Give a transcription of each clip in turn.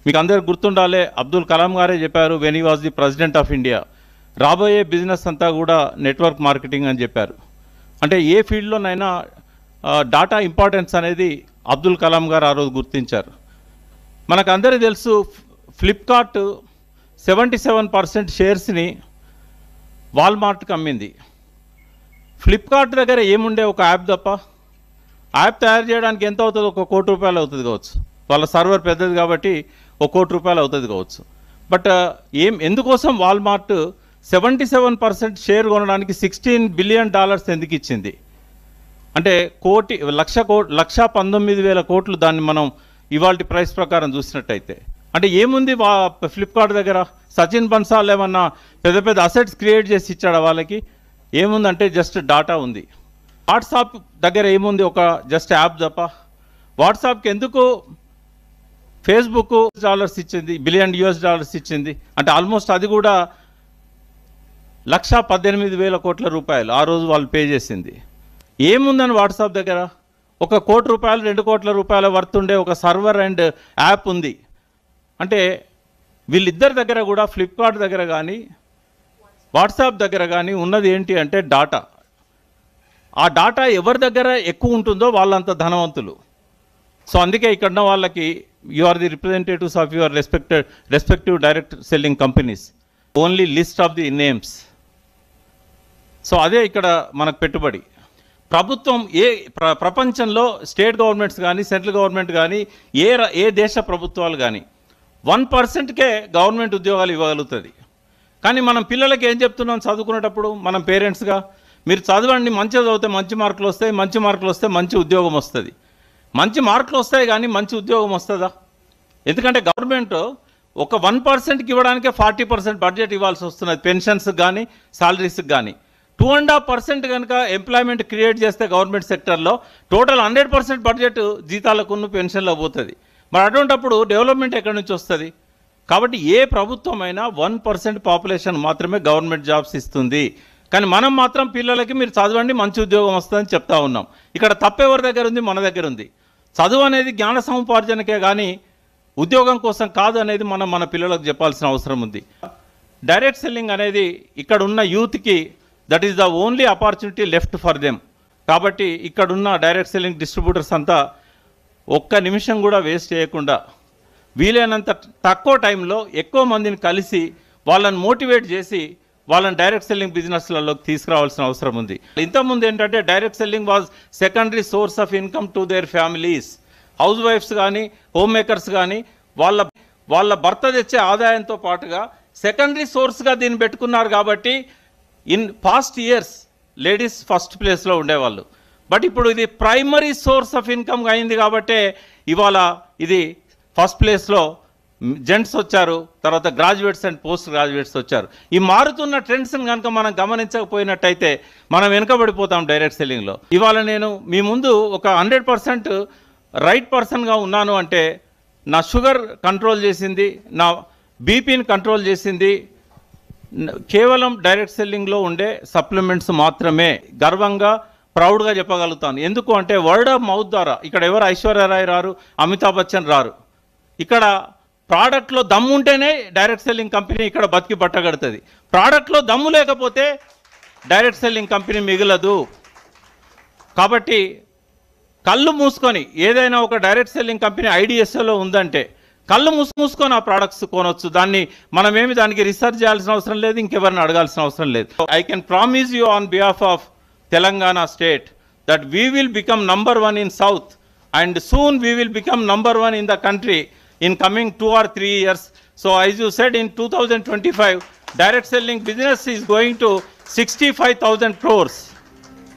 మీకు అందరికీ గుర్తుండాలే, అబ్దుల్ కలాం గారే చెప్పారు when he was the president of India, రాబోయే బిజినెస్ అంతా కూడా నెట్వర్క్ మార్కెటింగ్ అని చెప్పారు. అంటే ఏ ఫీల్డ్లోనైనా డాటా ఇంపార్టెన్స్ అనేది అబ్దుల్ కలాం గారు ఆ రోజు గుర్తించారు. మనకు అందరికీ తెలుసు, ఫ్లిప్కార్ట్ 77% షేర్స్ని వాల్మార్ట్కి అమ్మింది. ఫ్లిప్కార్ట్ దగ్గర ఏముండే ఒక యాప్ తప్ప, యాప్ తయారు చేయడానికి ఎంత అవుతుంది? ₹1 కోటి అవుతుంది కావచ్చు. వాళ్ళ సర్వర్ పెద్దది కాబట్టి ₹1 కోటి అవుతుంది కావచ్చు. బట్ ఎందుకోసం వాల్మార్ట్ 77% షేర్ కొనడానికి $16 బిలియన్ ఎందుకు ఇచ్చింది? అంటే 1,19,000 కోట్లు దాన్ని మనం ఇవాళ ప్రైస్ ప్రకారం చూసినట్టయితే. అంటే ఏముంది ఫ్లిప్కార్ట్ దగ్గర? సచిన్ బన్సాల్ ఏమన్నా పెద్ద పెద్ద అసెట్స్ క్రియేట్ చేసి ఇచ్చాడా వాళ్ళకి? ఏముందంటే జస్ట్ డాటా ఉంది. వాట్సాప్ దగ్గర ఏముంది? ఒక జస్ట్ యాప్ తప్ప. వాట్సాప్కి ఎందుకు ఫేస్బుక్ $1,000 ఇచ్చింది, బిలియన్ ఇచ్చింది? అంటే ఆల్మోస్ట్ అది కూడా 1,18,000 కోట్ల రూపాయలు ఆ రోజు వాళ్ళు పే చేసింది. ఏముందని వాట్సాప్ దగ్గర? ₹1 కోటి, ₹2 కోట్ల వర్త్ ఉండే ఒక సర్వర్ అండ్ యాప్ ఉంది. అంటే వీళ్ళిద్దరి దగ్గర కూడా, ఫ్లిప్కార్ట్ దగ్గర కానీ వాట్సాప్ దగ్గర కానీ ఉన్నది ఏంటి అంటే డాటా. ఆ డాటా ఎవరి దగ్గర ఎక్కువ ఉంటుందో వాళ్ళంత ధనవంతులు. సో అందుకే ఇక్కడ ఉన్న వాళ్ళకి you are the representatives of your respective direct selling companies, only list of the names. So అదే ఇక్కడ మనకు పెట్టుబడి. ప్రభుత్వం ప్రపంచంలో స్టేట్ గవర్నమెంట్స్ కానీ సెంట్రల్ గవర్నమెంట్ కానీ ఏ దేశ ప్రభుత్వాలు కానీ 1%కే గవర్నమెంట్ ఉద్యోగాలు ఇవ్వగలుగుతుంది. కానీ మనం పిల్లలకి ఏం చెప్తున్నాం చదువుకునేటప్పుడు? మనం పేరెంట్స్గా, మీరు చదవండి, మంచిగా చదివితే మంచి మార్కులు వస్తాయి, మంచి మార్కులు వస్తే మంచి ఉద్యోగం వస్తుంది. మంచి మార్కులు వస్తాయి కానీ మంచి ఉద్యోగం వస్తుందా? ఎందుకంటే గవర్నమెంట్ ఒక 1%కి ఇవ్వడానికే 40% బడ్జెట్ ఇవ్వాల్సి వస్తున్నది, పెన్షన్స్కి కానీ శాలరీస్కి కానీ. 2.5% కనుక ఎంప్లాయ్మెంట్ క్రియేట్ చేస్తే గవర్నమెంట్ సెక్టర్లో టోటల్ 100% బడ్జెట్ జీతాలకు పెన్షన్లో పోతుంది. మరి అటువంటిప్పుడు డెవలప్మెంట్ ఎక్కడి నుంచి వస్తుంది? కాబట్టి ఏ ప్రభుత్వమైనా 1% పాపులేషన్ మాత్రమే గవర్నమెంట్ జాబ్స్ ఇస్తుంది. కానీ మనం మాత్రం పిల్లలకి మీరు చదవండి, మంచి ఉద్యోగం వస్తుందని చెప్తా ఉన్నాం. ఇక్కడ తప్పెవరి దగ్గర ఉంది? మన దగ్గర ఉంది. చదువు అనేది జ్ఞాన సముపార్జనకే కానీ ఉద్యోగం కోసం కాదు అనేది మనం మన పిల్లలకు చెప్పాల్సిన అవసరం ఉంది. డైరెక్ట్ సెల్లింగ్ అనేది ఇక్కడ ఉన్న యూత్కి that is the only opportunity left for them. కాబట్టి ఇక్కడున్న డైరెక్ట్ సెల్లింగ్ డిస్ట్రిబ్యూటర్స్ అంతా ఒక్క నిమిషం కూడా వేస్ట్ చేయకుండా వీలైనంత తక్కువ టైంలో ఎక్కువ మందిని కలిసి వాళ్ళని మోటివేట్ చేసి వాళ్ళని డైరెక్ట్ సెల్లింగ్ బిజినెస్లలోకి తీసుకురావాల్సిన అవసరం ఉంది. ఇంతకుముందు ఏంటంటే direct selling was secondary source of income to their families. House wives కానీ హోమ్ మేకర్స్ కానీ వాళ్ళ భర్త తెచ్చే ఆదాయంతో పాటుగా సెకండరీ సోర్స్గా దీన్ని పెట్టుకున్నారు. కాబట్టి in past years ladies first ప్లేస్లో ఉండేవాళ్ళు. బట్ ఇప్పుడు ఇది ప్రైమరీ సోర్స్ ఆఫ్ ఇన్కమ్ అయింది కాబట్టి ఇవాళ ఇది ఫస్ట్ ప్లేస్లో జెంట్స్ వచ్చారు, తర్వాత గ్రాడ్యుయేట్స్ అండ్ పోస్ట్ గ్రాడ్యుయేట్స్ వచ్చారు. ఈ మారుతున్న ట్రెండ్స్ని కనుక మనం గమనించకపోయినట్టయితే మనం వెనుకబడిపోతాం డైరెక్ట్ సెల్లింగ్లో. ఇవాళ నేను మీ ముందు ఒక 100% రైట్ పర్సన్గా ఉన్నాను అంటే నా షుగర్ కంట్రోల్ చేసింది, నా బీపీని కంట్రోల్ చేసింది కేవలం డైరెక్ట్ సెల్లింగ్లో ఉండే సప్లిమెంట్స్ మాత్రమే. గర్వంగా ప్రౌడ్గా చెప్పగలుగుతాను. ఎందుకు అంటే వర్డ్ ఆఫ్ మౌత్ ద్వారా. ఇక్కడ ఎవరు ఐశ్వర్యరాయ్ రారు, అమితాబ్ బచ్చన్ రారు. ఇక్కడ ప్రోడక్ట్లో దమ్ము ఉంటేనే డైరెక్ట్ సెల్లింగ్ కంపెనీ ఇక్కడ బతికి పట్టగడుతుంది. ప్రోడక్ట్లో దమ్ము లేకపోతే డైరెక్ట్ సెల్లింగ్ కంపెనీ మిగలదు. కాబట్టి కళ్ళు మూసుకొని ఏదైనా ఒక డైరెక్ట్ సెల్లింగ్ కంపెనీ ఐడిఎస్ఓలో ఉందంటే కళ్ళు మూసుకొని ఆ ప్రోడక్ట్స్ కొనవచ్చు. మనమేమి దానికి రీసెర్చ్ చేయాల్సిన అవసరం లేదు, ఇంకెవరిని అడగాల్సిన అవసరం లేదు. I can promise you on behalf of Telangana state that we will become number 1 in South and soon we will become number 1 in the country in coming 2 or 3 years. So as you said, in 2025 direct selling business is going to 65,000 crores.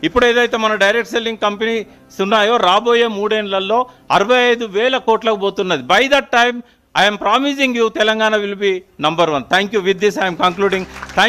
ఇప్పుడు ఏదైతే మన direct selling companies ఉన్నాయో రాబోయే 3 ఏళ్లలో 65,000 కోట్లకు పోతున్నది. By that time I am promising you Telangana will be number 1. Thank you. With this I am concluding. Thank